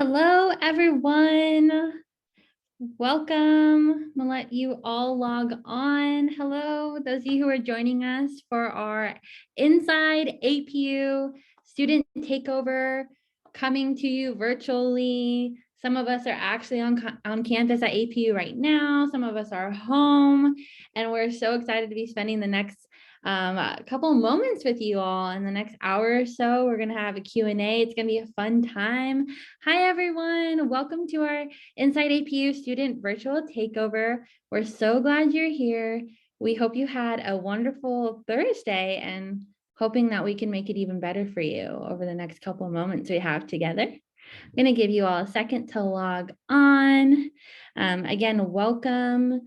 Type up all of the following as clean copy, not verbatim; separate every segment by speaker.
Speaker 1: Hello, everyone. Welcome. I'm gonna let you all log on. Hello, those of you who are joining us for our Inside APU student takeover coming to you virtually. Some of us are actually on campus at APU right now. Some of us are home, and we're so excited to be spending the next a couple moments with you all in the next hour or so. We're going to have a Q&A. It's going to be a fun time. Hi, everyone. Welcome to our Inside APU student virtual takeover. We're so glad you're here. We hope you had a wonderful Thursday and hoping that we can make it even better for you over the next couple of moments we have together. I'm going to give you all a second to log on. Again, welcome.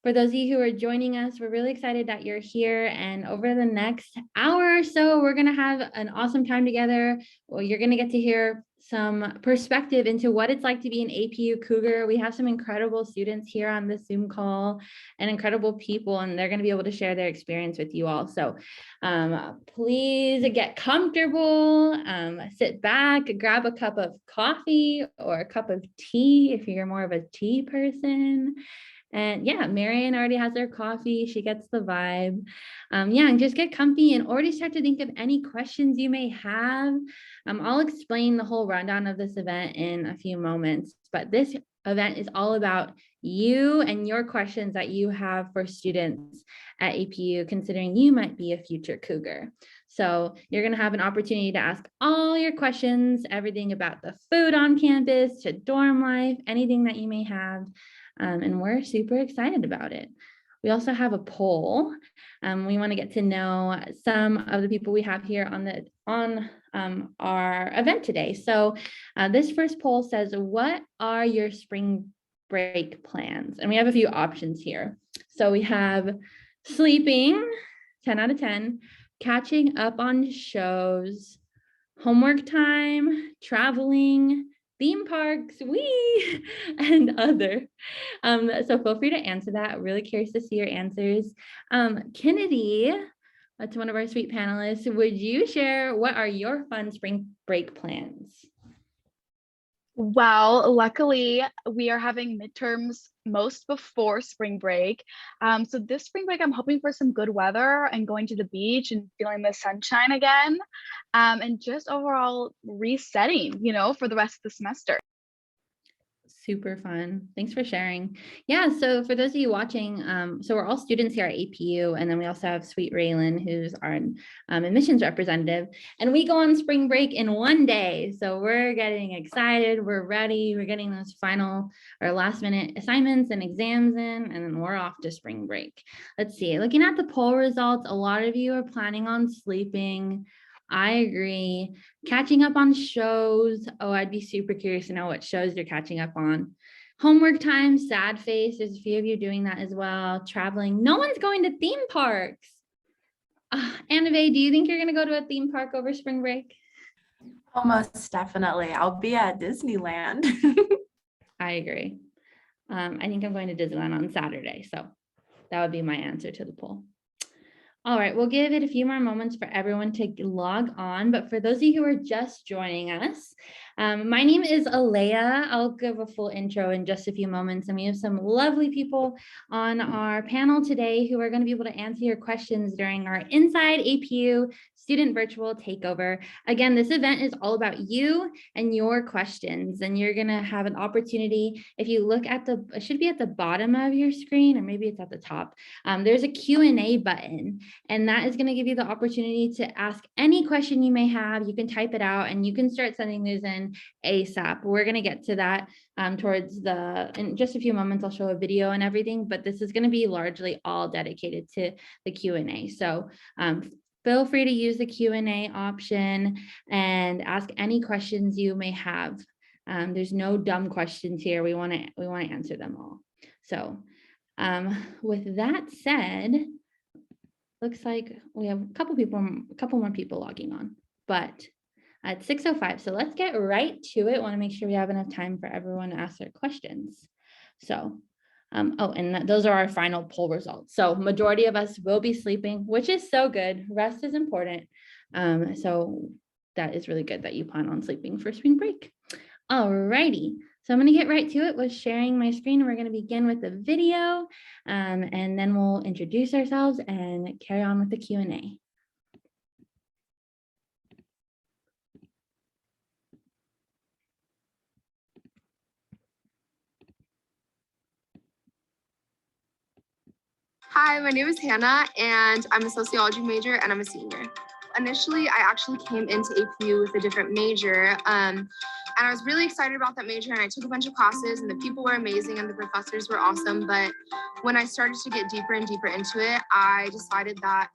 Speaker 1: For those of you who are joining us, we're really excited that you're here. And over the next hour or so, we're going to have an awesome time together. Well, you're going to get to hear some perspective into what it's like to be an APU Cougar. We have some incredible students here on this Zoom call and incredible people, and they're going to be able to share their experience with you all. So please get comfortable, sit back, grab a cup of coffee or a cup of tea if you're more of a tea person. And yeah, Marianne already has her coffee. She gets the vibe. And just get comfy and already start to think of any questions you may have. I'll explain the whole rundown of this event in a few moments, but this event is all about you and your questions that you have for students at APU, considering you might be a future Cougar. So you're going to have an opportunity to ask all your questions, everything about the food on campus to dorm life, anything that you may have. And we're super excited about it. We also have a poll. We want to get to know some of the people we have here on our event today. So this first poll says, what are your spring break plans? And we have a few options here. So we have sleeping, 10 out of 10, catching up on shows, homework time, traveling, theme parks, and other. So feel free to answer that. Really curious to see your answers. Kennedy, that's one of our sweet panelists. Would you share what are your fun spring break plans?
Speaker 2: Well, luckily we are having midterms most before spring break. So this spring break, I'm hoping for some good weather and going to the beach and feeling the sunshine again. And just overall resetting, for the rest of the semester.
Speaker 1: Super fun. Thanks for sharing. Yeah, so for those of you watching, so we're all students here at APU, and then we also have Sweet Raylan, who's our admissions representative, and we go on spring break in one day. So we're getting excited, we're ready, we're getting those final or last minute assignments and exams in, and then we're off to spring break. Let's see, looking at the poll results, a lot of you are planning on sleeping. I agree. Catching up on shows. Oh, I'd be super curious to know what shows you're catching up on. Homework time, sad face. There's a few of you doing that as well. Traveling. No one's going to theme parks. Annabelle, do you think you're going to go to a theme park over spring break?
Speaker 3: Almost definitely. I'll be at Disneyland.
Speaker 1: I agree. I think I'm going to Disneyland on Saturday. So that would be my answer to the poll. All right, we'll give it a few more moments for everyone to log on. But for those of you who are just joining us, my name is Alea. I'll give a full intro in just a few moments. And we have some lovely people on our panel today who are going to be able to answer your questions during our Inside APU Student Virtual Takeover. Again, this event is all about you and your questions. And you're going to have an opportunity. If you look at it should be at the bottom of your screen, or maybe it's at the top. There's a Q&A button. And that is going to give you the opportunity to ask any question you may have. You can type it out and you can start sending those in ASAP. We're going to get to that in just a few moments. I'll show a video and everything, but this is going to be largely all dedicated to the Q&A. So feel free to use the Q&A option and ask any questions you may have. There's no dumb questions here. We want to answer them all. So with that said, looks like we have a couple more people logging on, but it's 6:05. So let's get right to it. Want to make sure we have enough time for everyone to ask their questions. So, and those are our final poll results. So majority of us will be sleeping, which is so good. Rest is important. So that is really good that you plan on sleeping for spring break. Alrighty, so I'm going to get right to it with sharing my screen. We're going to begin with the video, and then we'll introduce ourselves and carry on with the Q&A.
Speaker 4: Hi, my name is Hannah, and I'm a sociology major, and I'm a senior. Initially, I actually came into APU with a different major, and I was really excited about that major, and I took a bunch of classes, and the people were amazing, and the professors were awesome, but when I started to get deeper and deeper into it, I decided that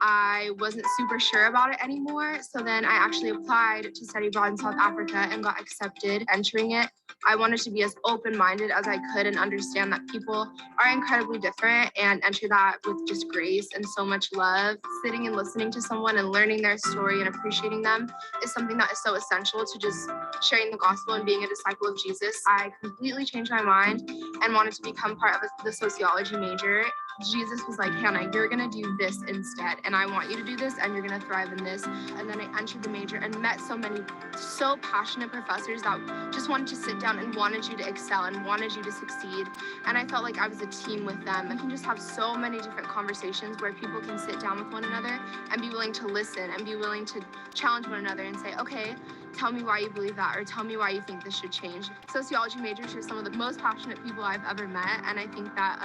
Speaker 4: I wasn't super sure about it anymore. So then I actually applied to study abroad in South Africa and got accepted entering it. I wanted to be as open-minded as I could and understand that people are incredibly different and enter that with just grace and so much love. Sitting and listening to someone and learning their story and appreciating them is something that is so essential to just sharing the gospel and being a disciple of Jesus. I completely changed my mind and wanted to become part of the sociology major. Jesus was like, Hannah, you're gonna do this instead, and I want you to do this, and you're gonna thrive in this. And then I entered the major and met so many so passionate professors that just wanted to sit down and wanted you to excel and wanted you to succeed. And I felt like I was a team with them. And can just have so many different conversations where people can sit down with one another and be willing to listen and be willing to challenge one another and say, okay, tell me why you believe that, or tell me why you think this should change. Sociology majors are some of the most passionate people I've ever met, and I think that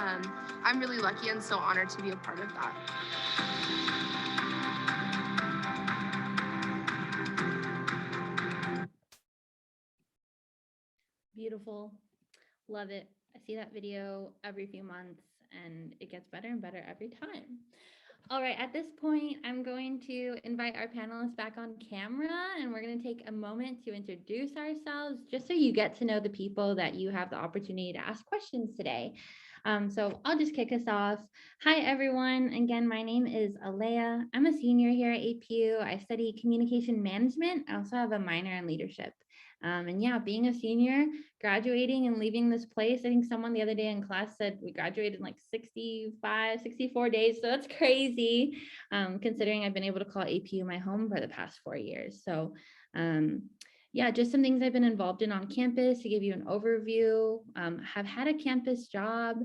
Speaker 4: I'm really lucky and so honored to be a part of that.
Speaker 1: Beautiful, love it. I see that video every few months, and it gets better and better every time. All right, at this point, I'm going to invite our panelists back on camera, and we're going to take a moment to introduce ourselves, just so you get to know the people that you have the opportunity to ask questions today. So I'll just kick us off. Hi, everyone. Again, my name is Alea. I'm a senior here at APU. I study communication management. I also have a minor in leadership. And yeah, being a senior, graduating and leaving this place, I think someone the other day in class said we graduated in like 65, 64 days. So that's crazy, considering I've been able to call APU my home for the past 4 years. So yeah, just some things I've been involved in on campus to give you an overview. Have had a campus job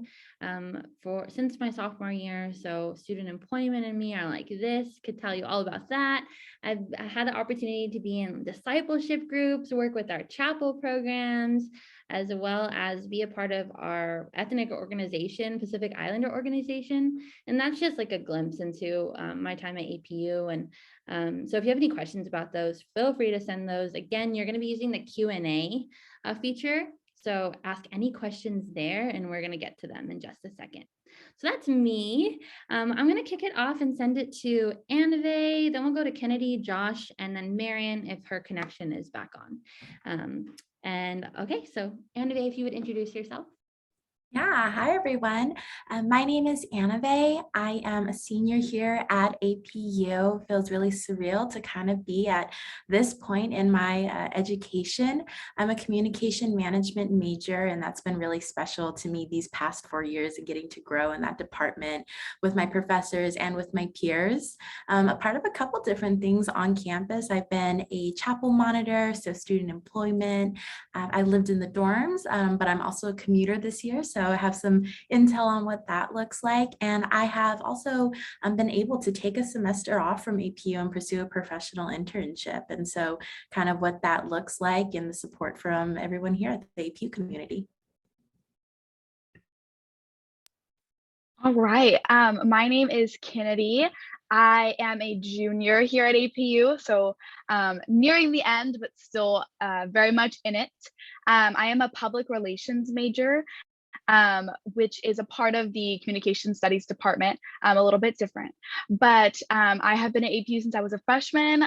Speaker 1: since my sophomore year. So student employment and me are like this, could tell you all about that. I had the opportunity to be in discipleship groups, work with our chapel programs, as well as be a part of our ethnic organization, Pacific Islander organization. And that's just like a glimpse into my time at APU. And so if you have any questions about those, feel free to send those. Again, you're going to be using the Q&A feature. So ask any questions there, and we're going to get to them in just a second. So that's me. I'm going to kick it off and send it to Anave. Then we'll go to Kennedy, Josh, and then Marion if her connection is back on. And okay, so Anave, if you would introduce yourself.
Speaker 3: Yeah, hi everyone. My name is Annave. I am a senior here at APU. Feels really surreal to kind of be at this point in my education. I'm a communication management major, and that's been really special to me these past 4 years and getting to grow in that department with my professors and with my peers. A part of a couple different things on campus. I've been a chapel monitor, so student employment. I lived in the dorms, but I'm also a commuter this year, so I have some intel on what that looks like. And I have also been able to take a semester off from APU and pursue a professional internship. And so kind of what that looks like and the support from everyone here at the APU community.
Speaker 2: All right. My name is Kennedy. I am a junior here at APU, so nearing the end, but still very much in it. I am a public relations major, which is a part of the communication studies department, a little bit different. But I have been at APU since I was a freshman.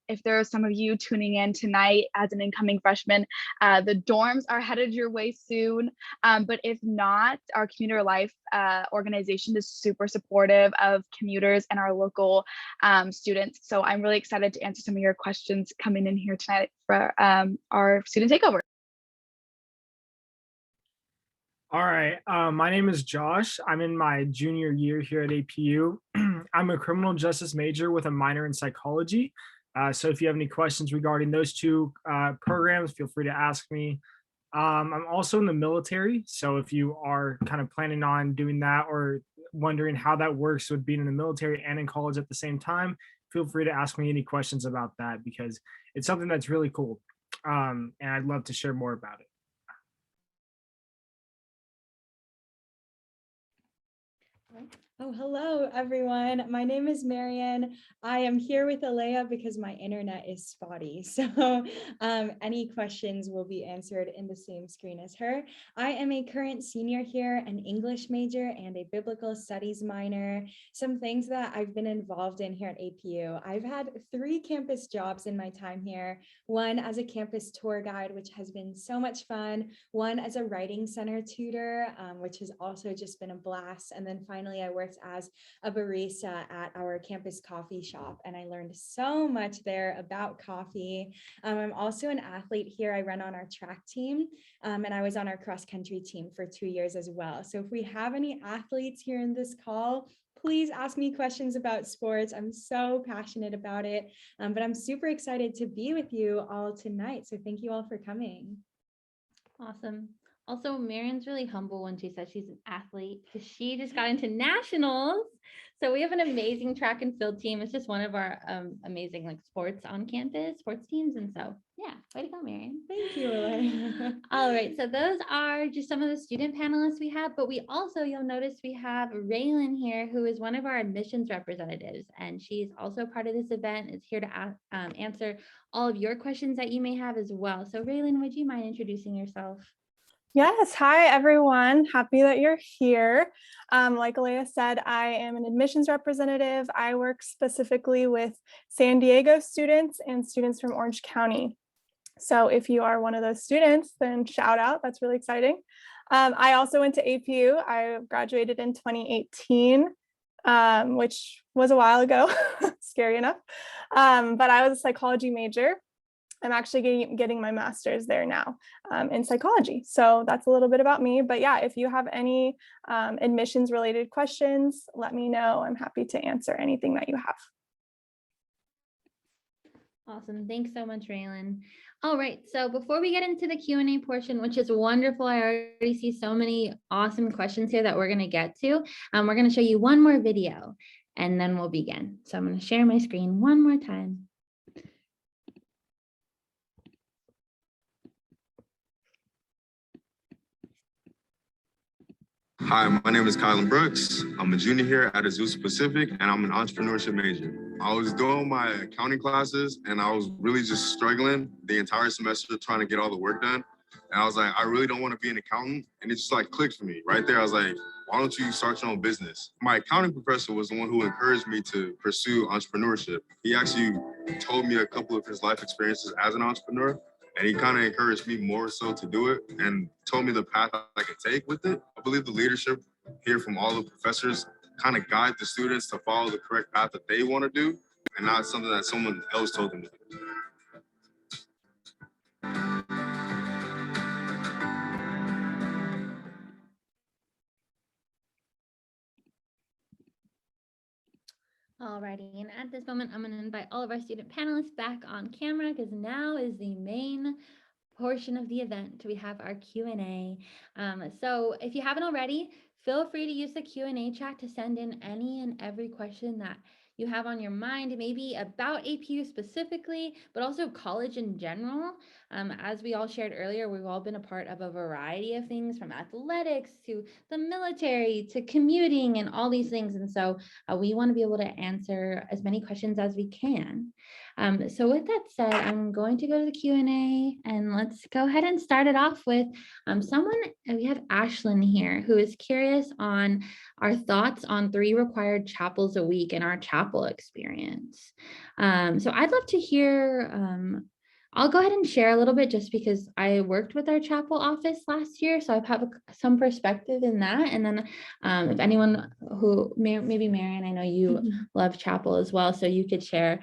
Speaker 2: If there are some of you tuning in tonight as an incoming freshman, the dorms are headed your way soon. But if not, our commuter life organization is super supportive of commuters and our local students. So I'm really excited to answer some of your questions coming in here tonight for our student takeover.
Speaker 5: All right, my name is Josh. I'm in my junior year here at APU. I'm a criminal justice major with a minor in psychology. So if you have any questions regarding those two programs, feel free to ask me. I'm also in the military, so if you are kind of planning on doing that or wondering how that works with being in the military and in college at the same time, feel free to ask me any questions about that because it's something that's really cool. And I'd love to share more about it.
Speaker 6: Oh, hello, everyone. My name is Marian. I am here with Alea because my internet is spotty. So any questions will be answered in the same screen as her. I am a current senior here, an English major and a biblical studies minor. Some things that I've been involved in here at APU. I've had 3 campus jobs in my time here. One as a campus tour guide, which has been so much fun. One as a writing center tutor, which has also just been a blast. And then finally, I worked as a barista at our campus coffee shop, and I learned so much there about coffee. I'm also an athlete here. I run on our track team, and I was on our cross country team for 2 years as well. So if we have any athletes here in this call, please ask me questions about sports. I'm so passionate about it, but I'm super excited to be with you all tonight. So thank you all for coming.
Speaker 1: Awesome. Also, Marian's really humble when she says she's an athlete because she just got into nationals. So we have an amazing track and field team. It's just one of our amazing like sports on campus, sports teams. And so, yeah, way to go, Marian.
Speaker 6: Thank you, Elaine.
Speaker 1: All right, so those are just some of the student panelists we have, but we also, you'll notice we have Raylan here, who is one of our admissions representatives, and she's also part of this event, is here to answer all of your questions that you may have as well. So Raylan, would you mind introducing yourself?
Speaker 7: Yes, hi everyone. Happy that you're here. Like Alea said, I am an admissions representative. I work specifically with San Diego students and students from Orange County. So if you are one of those students, then shout out, that's really exciting. I also went to APU. I graduated in 2018, which was a while ago, scary enough. But I was a psychology major. I'm actually getting my master's there now in psychology. So that's a little bit about me. But yeah, if you have any admissions related questions, let me know. I'm happy to answer anything that you have.
Speaker 1: Awesome. Thanks so much, Raylan. All right. So before we get into the Q&A portion, which is wonderful, I already see so many awesome questions here that we're going to get to. We're going to show you one more video and then we'll begin. So I'm going to share my screen one more time.
Speaker 8: Hi, my name is Kylan Brooks. I'm a junior here at Azusa Pacific, and I'm an entrepreneurship major. I was doing my accounting classes, and I was really just struggling the entire semester trying to get all the work done. And I was like, I really don't want to be an accountant. And it just like clicked for me right there. I was like, why don't you start your own business? My accounting professor was the one who encouraged me to pursue entrepreneurship. He actually told me a couple of his life experiences as an entrepreneur. And he kind of encouraged me more so to do it and told me the path I could take with it. I believe the leadership here from all the professors kind of guide the students to follow the correct path that they want to do and not something that someone else told them to do.
Speaker 1: Alrighty, and at this moment, I'm going to invite all of our student panelists back on camera because now is the main portion of the event. We have our Q&A. So if you haven't already, feel free to use the Q&A chat to send in any and every question that you have on your mind, maybe about APU specifically, but also college in general. As we all shared earlier, we've all been a part of a variety of things, from athletics to the military to commuting and all these things. And so we want to be able to answer as many questions as we can. So with that said, I'm going to go to the Q&A and let's go ahead and start it off with someone. We have Ashlyn here who is curious on our thoughts on 3 required chapels a week in our chapel experience. So I'd love to hear I'll go ahead and share a little bit just because I worked with our chapel office last year. So I have some perspective in that. And then if anyone who maybe Marian, I know you love chapel as well, so you could share.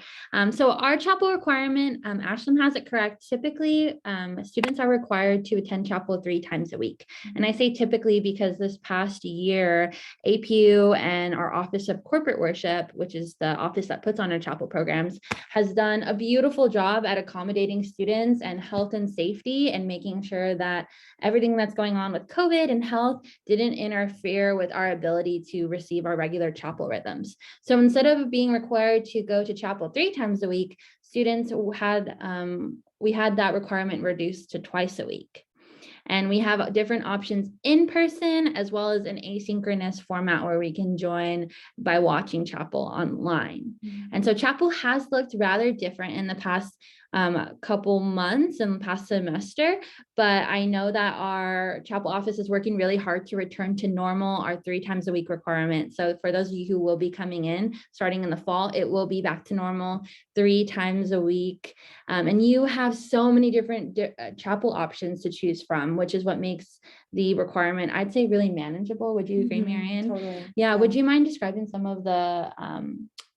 Speaker 1: So our chapel requirement, Ashland has it correct. Typically, students are required to attend chapel 3 times a week. And I say typically because this past year, APU and our Office of Corporate Worship, which is the office that puts on our chapel programs, has done a beautiful job at accommodating students and health and safety and making sure that everything that's going on with COVID and health didn't interfere with our ability to receive our regular chapel rhythms. So instead of being required to go to chapel 3 times a week, students had we had that requirement reduced to twice a week. And we have different options in person as well as an asynchronous format where we can join by watching chapel online. And so chapel has looked rather different in the past couple months and past semester, but I know that our chapel office is working really hard to return to normal, our 3 times a week requirement. So for those of you who will be coming in starting in the fall, it will be back to normal 3 times a week. And you have so many different chapel options to choose from, which is what makes the requirement, I'd say, really manageable. Would you agree, Marian?
Speaker 6: Totally.
Speaker 1: Yeah. Would you mind describing some of the,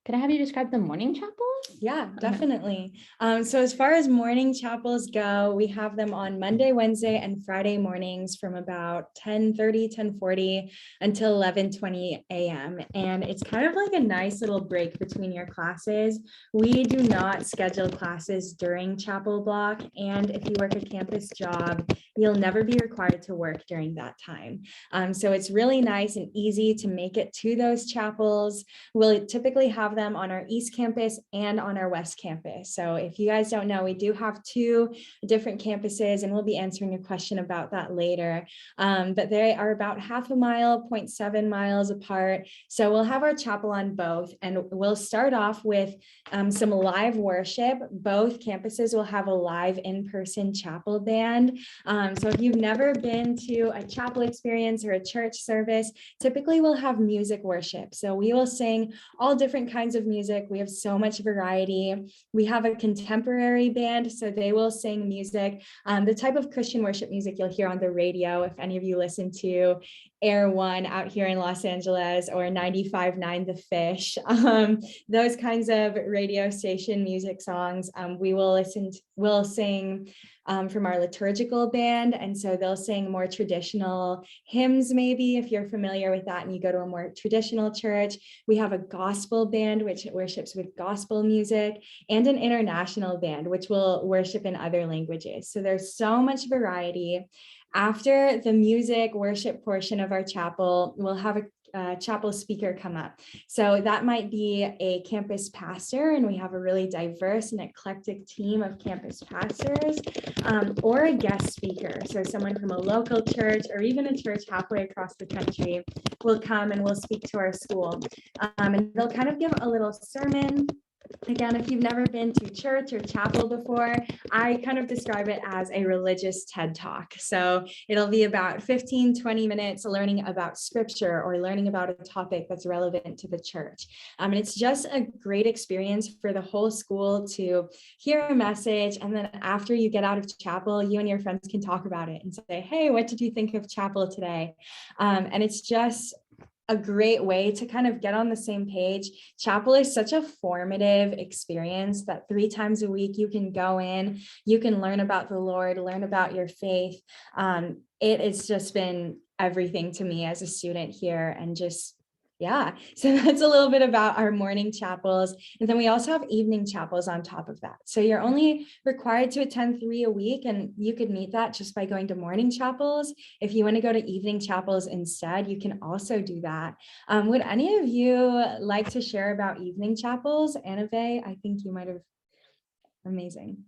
Speaker 1: could I have you describe the morning chapels?
Speaker 6: Yeah, definitely. So as far as morning chapels go, we have them on Monday, Wednesday, and Friday mornings from about 10:30, 10:40 until 11:20 a.m. And it's kind of like a nice little break between your classes. We do not schedule classes during chapel block. And if you work a campus job, you'll never be required to work during that time. So it's really nice and easy to make it to those chapels. We'll typically have them on our East Campus and on our West Campus. So if you guys don't know, we do have 2 different campuses, and we'll be answering a question about that later. But they are about half a mile, 0.7 miles apart. So we'll have our chapel on both, and we'll start off with some live worship. Both campuses will have a live in-person chapel band. So if you've never been to a chapel experience or a church service, typically we'll have music worship. So we will sing all different kinds of music. We have so much variety. We have a contemporary band, so they will sing music, the type of Christian worship music you'll hear on the radio if any of you listen to Air One out here in Los Angeles or 95.9 The Fish. Those kinds of radio station music songs we'll sing from our liturgical band. And so they'll sing more traditional hymns, maybe if you're familiar with that and you go to a more traditional church. We have a gospel band, which worships with gospel music, and an international band, which will worship in other languages. So there's so much variety. After the music worship portion of our chapel, we'll have a chapel speaker come up. So that might be a campus pastor, and we have a really diverse and eclectic team of campus pastors, or a guest speaker. So someone from a local church or even a church halfway across the country will come and will speak to our school. And they'll kind of give a little sermon. Again, if you've never been to church or chapel before, I kind of describe it as a religious TED Talk. So it'll be about 15-20 minutes learning about scripture or learning about a topic that's relevant to the church. And it's just a great experience for the whole school to hear a message. And then after you get out of chapel, you and your friends can talk about it and say, hey, what did you think of chapel today? And it's just a great way to kind of get on the same page. Chapel is such a formative experience that 3 times a week you can go in, you can learn about the Lord, learn about your faith. It has just been everything to me as a student here, and just, yeah. So that's a little bit about our morning chapels. And then we also have evening chapels on top of that. So you're only required to attend 3 a week, and you could meet that just by going to morning chapels. If you want to go to evening chapels instead, you can also do that. Would any of you like to share about evening chapels? Annabelle, I think you might have. Amazing.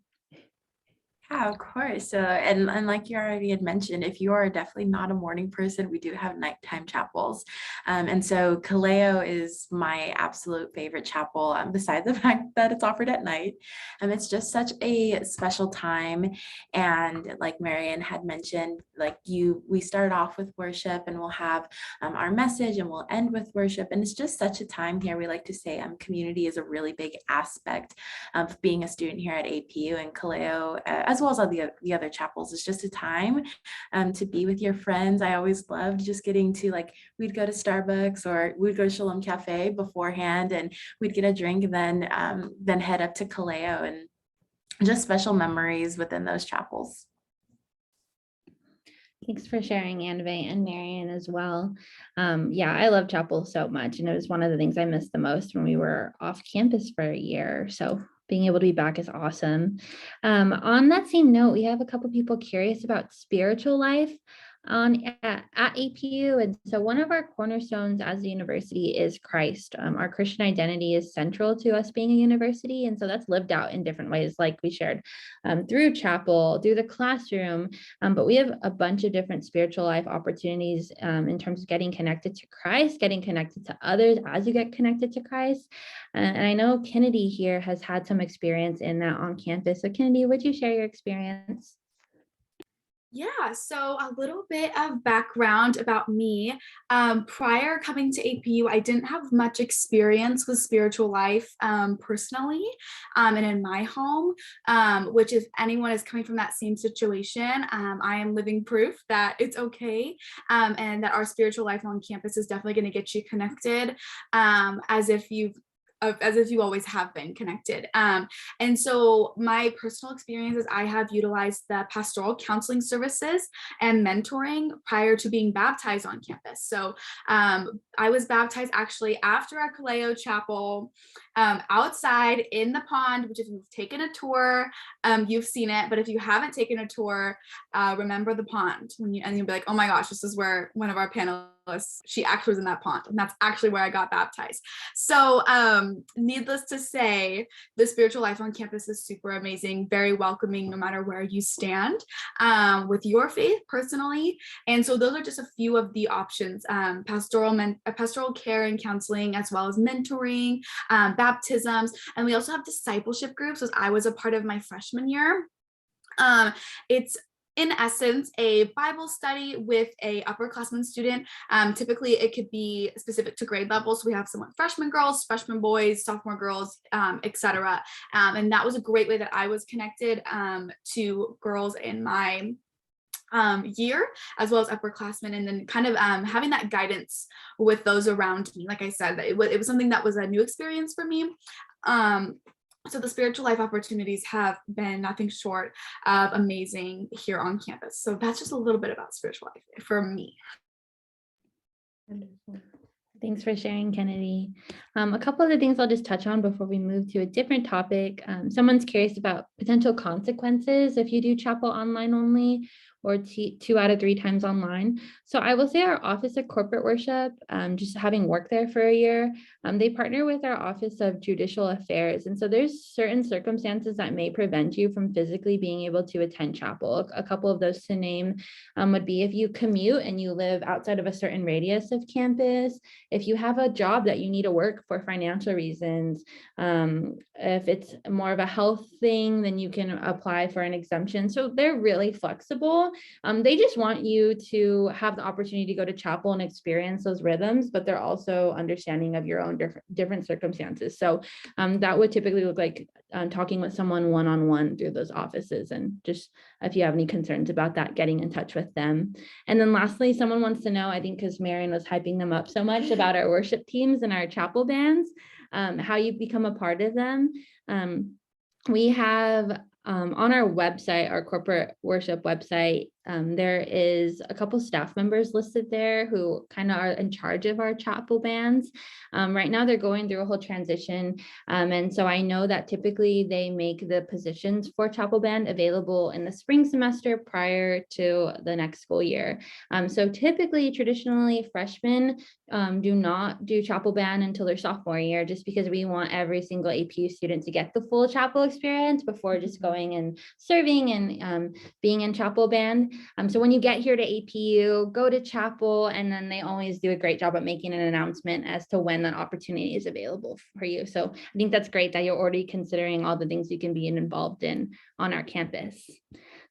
Speaker 3: Yeah, of course. And like you already had mentioned, if you are definitely not a morning person, we do have nighttime chapels. And so Kaleo is my absolute favorite chapel, besides the fact that it's offered at night. It's just such a special time. And like Marian had mentioned, we start off with worship and we'll have our message and we'll end with worship. And it's just such a time here. We like to say community is a really big aspect of being a student here at APU, and Kaleo, as well as all the other chapels. It's just a time to be with your friends. I always loved just getting to, we'd go to Starbucks or we'd go to Shalom Cafe beforehand and we'd get a drink and then head up to Kaleo, and just special memories within those chapels.
Speaker 1: Thanks for sharing, Annabelle and Marian as well. Yeah, I love chapel so much, and it was one of the things I missed the most when we were off campus for a year. So being able to be back is awesome. On that same note, we have a couple people curious about spiritual life at APU. And so one of our cornerstones as a university is Christ. Our Christian identity is central to us being a university. And so that's lived out in different ways, like we shared through chapel, through the classroom. But we have a bunch of different spiritual life opportunities in terms of getting connected to Christ, getting connected to others as you get connected to Christ. And I know Kennedy here has had some experience in that on campus. So Kennedy, would you share your experience?
Speaker 2: Yeah, so a little bit of background about me. Prior coming to APU, I didn't have much experience with spiritual life personally and in my home, which if anyone is coming from that same situation, I am living proof that it's okay and that our spiritual life on campus is definitely going to get you connected as if you always have been connected. And so my personal experience is I have utilized the pastoral counseling services and mentoring prior to being baptized on campus. So I was baptized actually after our Kaleo chapel outside in the pond, which if you've taken a tour, you've seen it. But if you haven't taken a tour, remember the pond and you'll be like, oh my gosh, this is where one of our panelists, she actually was in that pond. And that's actually where I got baptized. So needless to say, the spiritual life on campus is super amazing, very welcoming, no matter where you stand with your faith personally. And so those are just a few of the options: pastoral care and counseling, as well as mentoring, baptisms, and we also have discipleship groups, as I was a part of my freshman year. It's in essence a Bible study with a upperclassman student. Typically it could be specific to grade level, so we have some freshman girls, freshman boys, sophomore girls, etc. And that was a great way that I was connected to girls in my year, as well as upperclassmen, and then kind of having that guidance with those around me. Like I said, it was something that was a new experience for me. So the spiritual life opportunities have been nothing short of amazing here on campus. So that's just a little bit about spiritual life for me.
Speaker 1: Wonderful. Thanks for sharing, Kennedy. A couple of the things I'll just touch on before we move to a different topic. Someone's curious about potential consequences if you do chapel online only, or 2 out of 3 times online. So I will say our Office of Corporate Worship, just having worked there for a year, they partner with our Office of Judicial Affairs. And so there's certain circumstances that may prevent you from physically being able to attend chapel. A couple of those to name would be if you commute and you live outside of a certain radius of campus, if you have a job that you need to work for financial reasons, if it's more of a health thing, then you can apply for an exemption. So they're really flexible. They just want you to have the opportunity to go to chapel and experience those rhythms, but they're also understanding of your own different circumstances. So that would typically look like talking with someone one-on-one through those offices, and just if you have any concerns about that, getting in touch with them. And then lastly, someone wants to know, I think because Marian was hyping them up so much, about our worship teams and our chapel bands, how you become a part of them. We have on our website, our corporate worship website, there is a couple staff members listed there who kind of are in charge of our chapel bands. Right now they're going through a whole transition. And so I know that typically they make the positions for chapel band available in the spring semester prior to the next school year. So typically, traditionally, freshmen do not do chapel band until their sophomore year, just because we want every single APU student to get the full chapel experience before just going singing and serving and being in chapel band. So when you get here to APU, go to chapel, and then they always do a great job at making an announcement as to when that opportunity is available for you. So I think that's great that you're already considering all the things you can be involved in on our campus.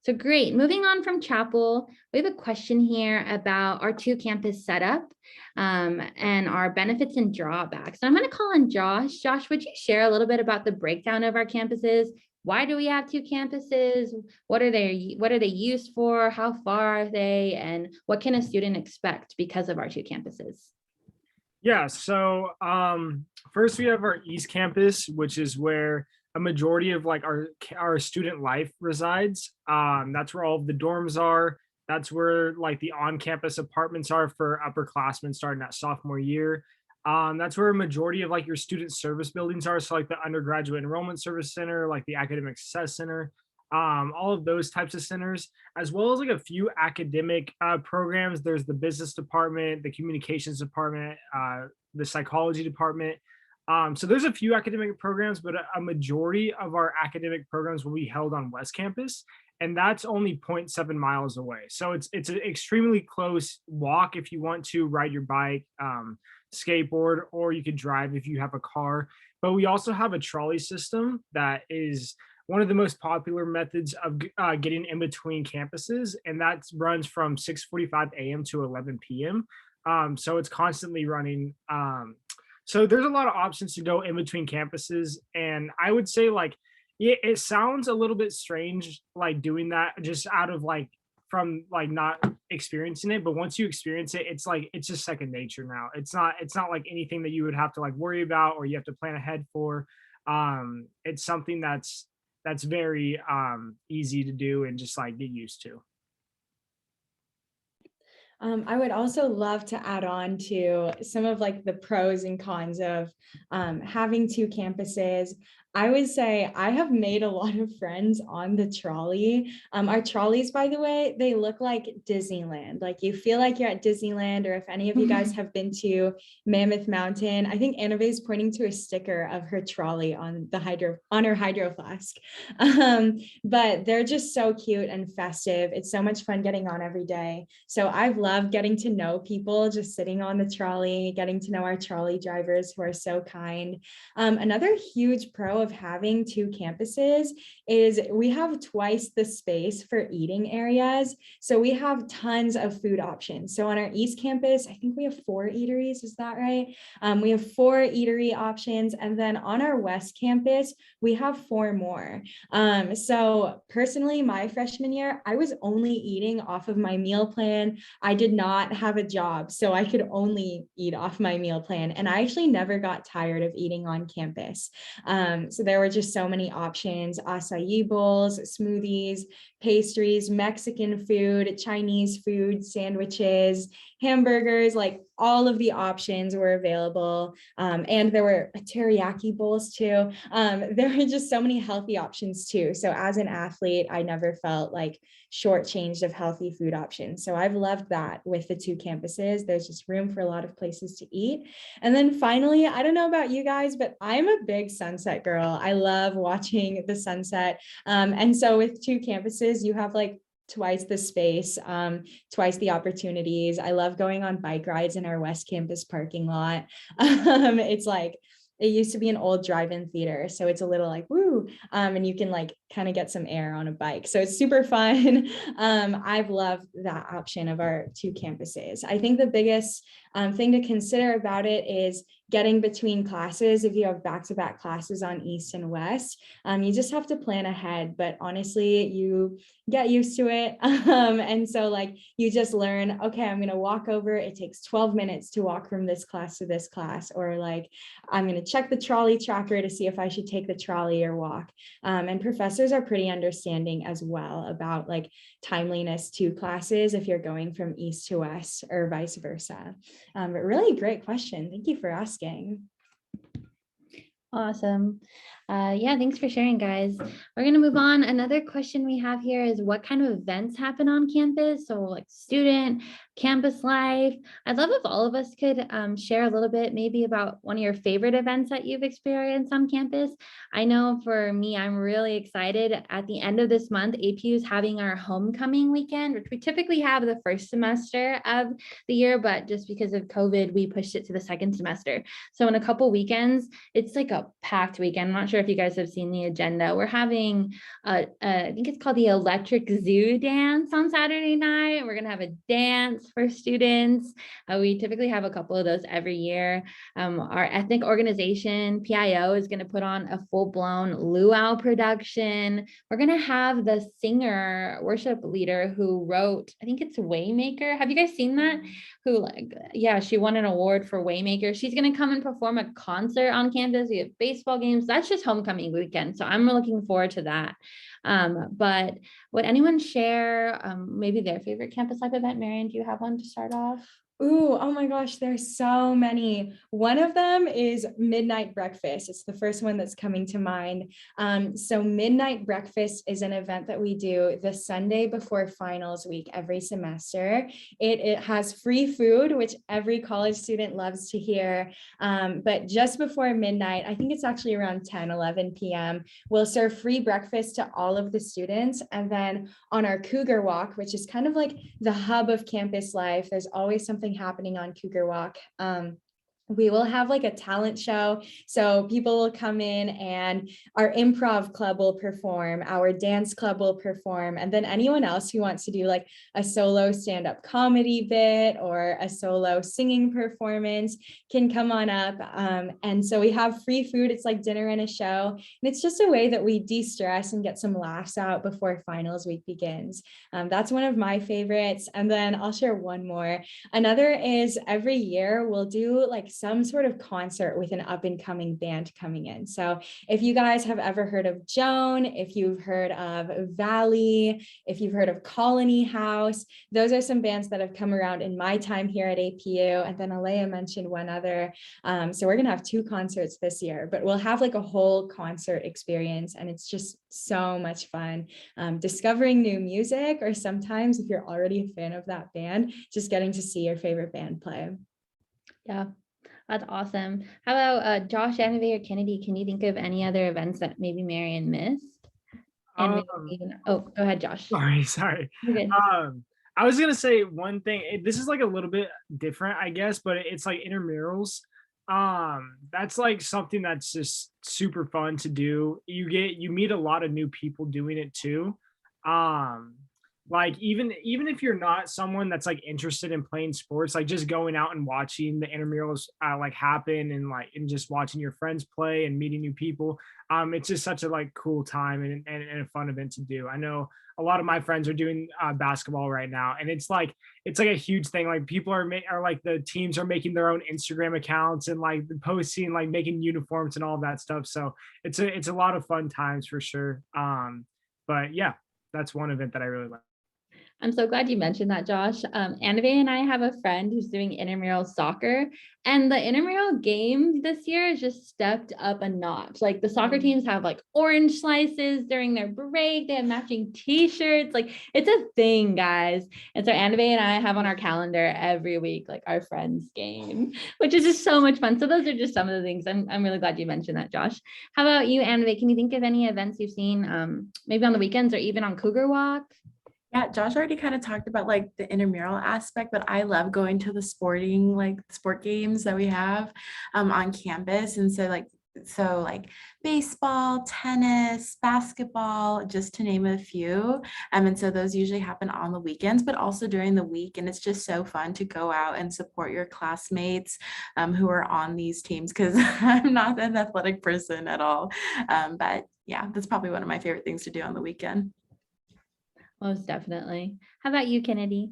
Speaker 1: So great. Moving on from chapel, we have a question here about our 2-campus setup and our benefits and drawbacks. So I'm going to call on Josh. Josh, would you share a little bit about the breakdown of our campuses? Why do we have 2 campuses? What are they used for? How far are they? And what can a student expect because of our 2 campuses?
Speaker 5: Yeah, so first we have our East Campus, which is where a majority of like our student life resides. That's where all of the dorms are. That's where like the on-campus apartments are for upperclassmen starting at sophomore year. That's where a majority of like your student service buildings are. So like the undergraduate enrollment service center, like the academic success center, all of those types of centers, as well as like a few academic programs. There's the business department, the communications department, the psychology department. So there's a few academic programs, but a majority of our academic programs will be held on West Campus, and that's only 0.7 miles away. So it's an extremely close walk if you want to ride your bike, skateboard, or you could drive if you have a car. But we also have a trolley system that is one of the most popular methods of getting in between campuses, and that runs from 6:45 a.m. to 11 p.m. So it's constantly running. So there's a lot of options to go in between campuses. And I would say like, it sounds a little bit strange, like doing that just out of like, from like not experiencing it. But once you experience it, it's like, it's just second nature now. It's not like anything that you would have to like worry about or you have to plan ahead for. It's something that's very easy to do and just like get used to.
Speaker 6: I would also love to add on to some of like the pros and cons of having 2 campuses. I would say I have made a lot of friends on the trolley. Our trolleys, by the way, they look like Disneyland. Like you feel like you're at Disneyland, or if any of you guys have been to Mammoth Mountain, I think Annabelle is pointing to a sticker of her trolley on her hydro flask. But they're just so cute and festive. It's so much fun getting on every day. So I've loved getting to know people just sitting on the trolley, getting to know our trolley drivers who are so kind. Another huge pro of having 2 campuses is we have twice the space for eating areas. So we have tons of food options. So on our East Campus, I think we have 4 eateries. Is that right? We have 4 eatery options. And then on our West Campus, we have 4 more. So personally, my freshman year, I was only eating off of my meal plan. I did not have a job, so I could only eat off my meal plan. And I actually never got tired of eating on campus. So there were just so many options: acai bowls, smoothies, pastries, Mexican food, Chinese food, sandwiches, hamburgers, like all of the options were available. And there were teriyaki bowls too. There were just so many healthy options too. So as an athlete, I never felt like shortchanged of healthy food options. So I've loved that with the 2 campuses. There's just room for a lot of places to eat. And then finally, I don't know about you guys, but I'm a big sunset girl. I love watching the sunset. And so with 2 campuses, you have like twice the space, twice the opportunities. I love going on bike rides in our West Campus parking lot. It's like, it used to be an old drive-in theater, so it's a little like woo, and you can like kind of get some air on a bike, so it's super fun. I've loved that option of our 2 campuses. I think the biggest thing to consider about it is getting between classes. If you have back-to-back classes on East and West, you just have to plan ahead, but honestly, you get used to it. And so like you just learn, okay, I'm gonna walk over, it takes 12 minutes to walk from this class to this class, or like I'm gonna check the trolley tracker to see if I should take the trolley or walk. And professors are pretty understanding as well about like timeliness to classes if you're going from East to West or vice versa. But really great question. Thank you for asking.
Speaker 1: Awesome. Yeah, thanks for sharing, guys. We're going to move on. Another question we have here is what kind of events happen on campus? So like student, campus life. I'd love if all of us could share a little bit maybe about one of your favorite events that you've experienced on campus. I know for me, I'm really excited. At the end of this month, APU is having our homecoming weekend, which we typically have the first semester of the year, but just because of COVID, we pushed it to the second semester. So in a couple weekends, it's like a packed weekend. I'm not sure if you guys have seen the agenda. We're having, I think it's called the Electric Zoo Dance on Saturday night. We're going to have a dance for students. We typically have a couple of those every year. Our ethnic organization, PIO, is going to put on a full-blown luau production. We're going to have the singer, worship leader who wrote, I think it's Waymaker. Have you guys seen that? Who, yeah, she won an award for Waymaker. She's going to come and perform a concert on campus. We have baseball games. That's just homecoming weekend. So I'm looking forward to that. But would anyone share maybe their favorite campus life event? Marian, do you have one to start off?
Speaker 6: Ooh, oh my gosh, there's so many. One of them is midnight breakfast. It's the first one that's coming to mind. So midnight breakfast is an event that we do the Sunday before finals week every semester. It has free food, which every college student loves to hear. But just before midnight, I think it's actually around 10, 11 p.m., we'll serve free breakfast to all of the students. And then on our Cougar Walk, which is kind of like the hub of campus life, there's always something happening on Cougar Walk. We will have like a talent show. So people will come in and our improv club will perform, our dance club will perform, and then anyone else who wants to do like a solo stand-up comedy bit or a solo singing performance can come on up. And so we have free food. It's like dinner and a show. And it's just a way that we de-stress and get some laughs out before finals week begins. That's one of my favorites. And then I'll share one more. Another is every year we'll do like some sort of concert with an up and coming band coming in. So if you guys have ever heard of Joan, if you've heard of Valley, if you've heard of Colony House, those are some bands that have come around in my time here at APU. And then Alea mentioned one other. So we're going to have 2 concerts this year, but we'll have like a whole concert experience. And it's just so much fun discovering new music, or sometimes if you're already a fan of that band, just getting to see your favorite band play.
Speaker 1: Yeah, that's awesome. How about Josh, Annabelle, or Kennedy? Can you think of any other events that maybe Marian missed? And go ahead, Josh.
Speaker 5: Sorry.
Speaker 1: You're good.
Speaker 5: I was gonna say one thing. This is like a little bit different, I guess, but it's like intramurals. That's like something that's just super fun to do. You meet a lot of new people doing it too. Like even if you're not someone that's like interested in playing sports, like just going out and watching the intramurals like happen and just watching your friends play and meeting new people, it's just such a like cool time and a fun event to do. I know a lot of my friends are doing basketball right now, and it's like a huge thing. Like people are like the teams are making their own Instagram accounts and like posting, like making uniforms and all that stuff. So it's a lot of fun times for sure. But yeah, that's one event that I really like.
Speaker 1: I'm so glad you mentioned that, Josh. Annabelle and I have a friend who's doing Intramural Soccer, and the intramural game this year has just stepped up a notch. Like the soccer teams have like orange slices during their break. They have matching t-shirts. Like it's a thing, guys. And so Annabelle and I have on our calendar every week, like our friends game, which is just so much fun. So those are just some of the things. I'm really glad you mentioned that, Josh. How about you, Annabelle? Can you think of any events you've seen maybe on the weekends or even on Cougar Walk?
Speaker 3: Yeah, Josh already kind of talked about like the intramural aspect, but I love going to the sport games that we have on campus. And so like baseball, tennis, basketball, just to name a few. And so those usually happen on the weekends, but also during the week. And it's just so fun to go out and support your classmates who are on these teams, because I'm not an athletic person at all. But yeah, that's probably one of my favorite things to do on the weekend.
Speaker 1: Most definitely. How about you, Kennedy?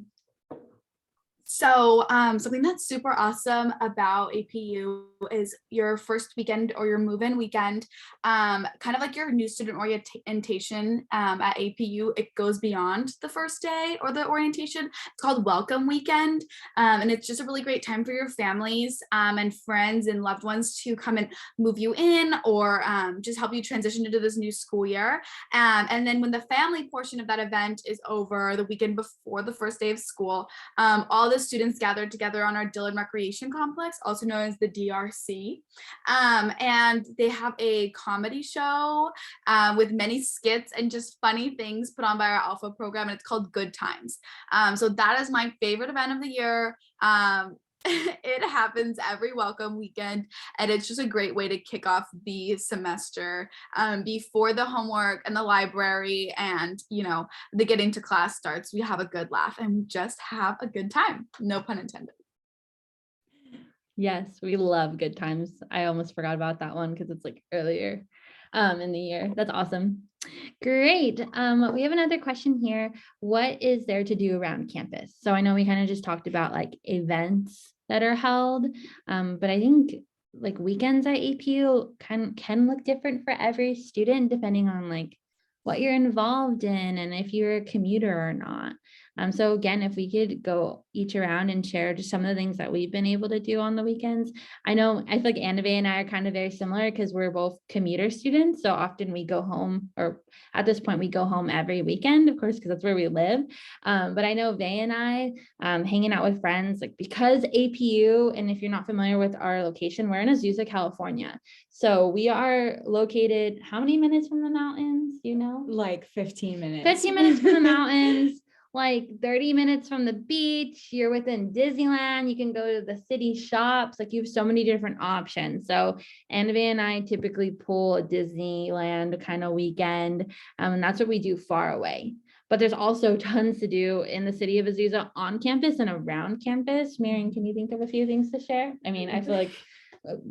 Speaker 2: So something that's super awesome about APU is your first weekend or your move-in weekend, kind of like your new student orientation at APU, it goes beyond the first day or the orientation. It's called Welcome Weekend. And it's just a really great time for your families and friends and loved ones to come and move you in or just help you transition into this new school year. And then when the family portion of that event is over, the weekend before the first day of school, all the students gathered together on our Dillon Recreation Complex, also known as the DRC. And they have a comedy show with many skits and just funny things put on by our Alpha program, and it's called Good Times. So that is my favorite event of the year. It happens every welcome weekend, and it's just a great way to kick off the semester before the homework and the library and, you know, the getting to class starts. We have a good laugh and we just have a good time. No pun intended.
Speaker 1: Yes, we love Good Times. I almost forgot about that one because it's like earlier in the year. That's awesome. Great. We have another question here. What is there to do around campus? So I know we kind of just talked about like events that are held, but I think like weekends at APU can look different for every student depending on like what you're involved in and if you're a commuter or not. So again, if we could go each around and share just some of the things that we've been able to do on the weekends. I feel like Annabelle and I are kind of very similar because we're both commuter students. So often we go home, or at this point we go home every weekend, of course, because that's where we live. But I know Vay and I hanging out with friends, like because APU, and if you're not familiar with our location, we're in Azusa, California. So we are located how many minutes from the mountains, you know?
Speaker 6: Like 15 minutes.
Speaker 1: 15 minutes from the mountains. Like 30 minutes from the beach, you're within Disneyland, you can go to the city shops, like you have so many different options. So Annabelle and I typically pull a Disneyland kind of weekend, and that's what we do far away. But there's also tons to do in the city of Azusa on campus and around campus. Marion, can you think of a few things to share? I mean, I feel like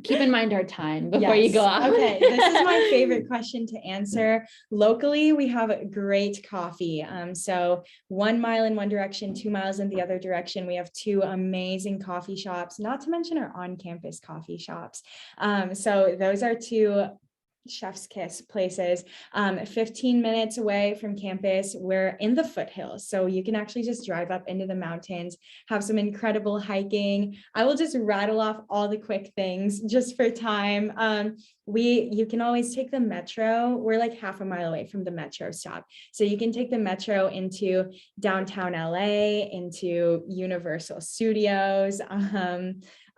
Speaker 1: keep in mind our time before you go off.
Speaker 6: Okay, this is my favorite question to answer. Locally, we have great coffee. So 1 mile in one direction, 2 miles in the other direction. We have 2 amazing coffee shops, not to mention our on-campus coffee shops. So those are 2 chef's kiss places. 15 minutes away from campus, we're in the foothills, so you can actually just drive up into the mountains, have some incredible hiking. I will just rattle off all the quick things just for time. You can always take the metro. We're like half a mile away from the metro stop, so you can take the metro into downtown LA, into Universal Studios,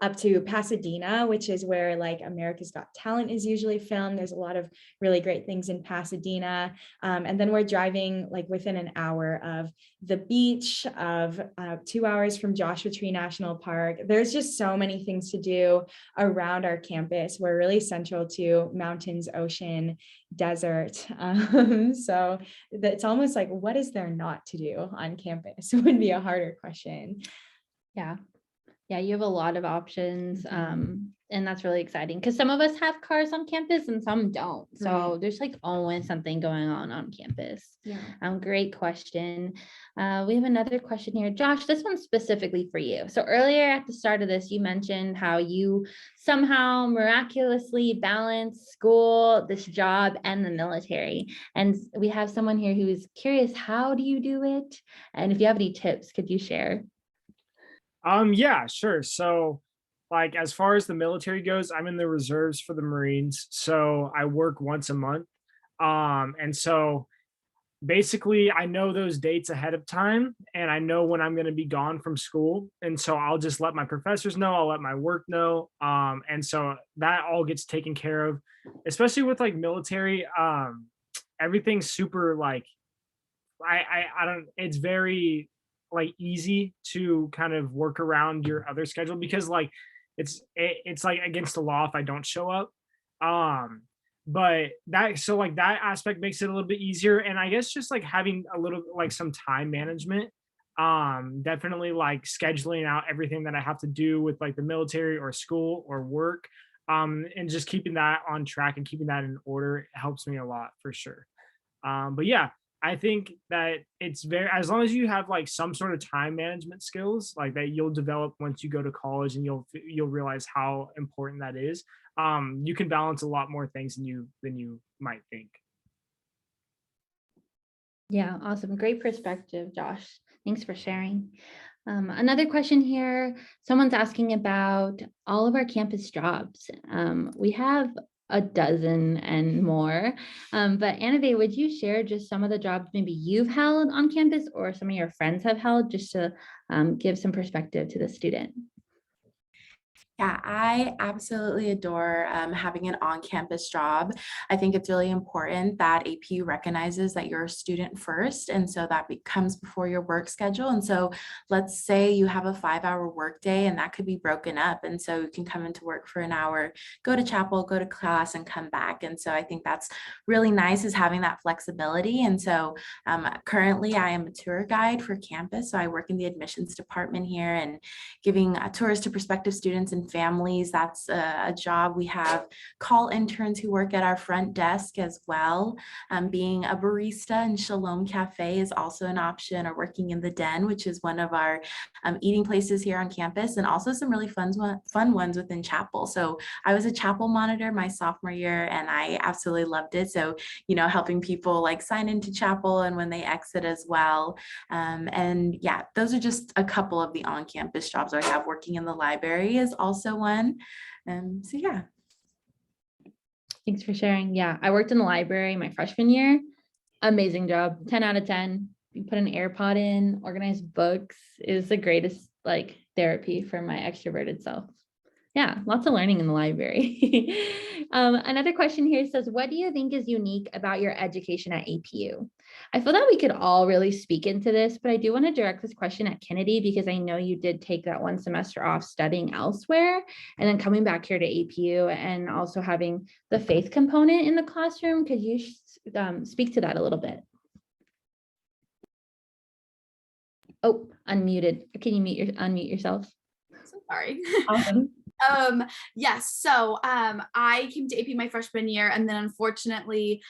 Speaker 6: up to Pasadena, which is where like America's Got Talent is usually filmed. There's a lot of really great things in Pasadena. And then we're driving like within an hour of the beach, of 2 hours from Joshua Tree National Park. There's just so many things to do around our campus. We're really central to mountains, ocean, desert. So it's almost like, what is there not to do on campus would be a harder question.
Speaker 1: Yeah, you have a lot of options, and that's really exciting because some of us have cars on campus and some don't. So there's like always something going on campus.
Speaker 6: Yeah.
Speaker 1: Great question. We have another question here. Josh, this one's specifically for you. So earlier at the start of this, you mentioned how you somehow miraculously balance school, this job, and the military. And we have someone here who is curious, how do you do it? And if you have any tips, could you share?
Speaker 5: Yeah, sure. So like as far as the military goes, I'm in the reserves for the Marines. So I work once a month. And so basically I know those dates ahead of time and I know when I'm going to be gone from school. And so I'll just let my professors know, I'll let my work know. And so that all gets taken care of, especially with like military. Everything's super like, I don't, it's very like easy to kind of work around your other schedule because like it's like against the law if I don't show up. But that, so like that aspect makes it a little bit easier. And I guess just like having a little like some time management, definitely like scheduling out everything that I have to do with like the military or school or work, and just keeping that on track and keeping that in order helps me a lot for sure. But yeah, I think that it's very, as long as you have like some sort of time management skills like that you'll develop once you go to college, and you'll realize how important that is. You can balance a lot more things than you might think.
Speaker 1: Yeah, awesome. Great perspective, Josh. Thanks for sharing. Another question here. Someone's asking about all of our campus jobs. We have a dozen and more, but Annabelle, would you share just some of the jobs maybe you've held on campus or some of your friends have held, just to give some perspective to the student?
Speaker 3: Yeah, I absolutely adore having an on-campus job. I think it's really important that APU recognizes that you're a student first, and so that comes before your work schedule. And so let's say you have a 5-hour workday, and that could be broken up. And so you can come into work for an hour, go to chapel, go to class, and come back. And so I think that's really nice, is having that flexibility. And so currently I am a tour guide for campus. So I work in the admissions department here and giving tours to prospective students and families. That's a job. We have call interns who work at our front desk as well. Being a barista in Shalom Cafe is also an option, or working in the Den, which is one of our eating places here on campus, and also some really fun ones within chapel. So I was a chapel monitor my sophomore year, and I absolutely loved it. So, helping people like sign into chapel and when they exit as well. And yeah, those are just a couple of the on-campus jobs I have. Working in the library is also one. So yeah.
Speaker 1: Thanks for sharing. Yeah, I worked in the library my freshman year. Amazing job, 10 out of 10. You put an AirPod in, organize books. It was the greatest like therapy for my extroverted self. Yeah, lots of learning in the library. Another question here says, what do you think is unique about your education at APU? I feel that we could all really speak into this, but I do want to direct this question at Kennedy, because I know you did take that one semester off studying elsewhere and then coming back here to APU, and also having the faith component in the classroom. Could you speak to that a little bit? Oh, unmuted. Can you unmute yourself?
Speaker 9: So sorry.
Speaker 1: Awesome.
Speaker 9: Yes. So I came to AP my freshman year, and then unfortunately,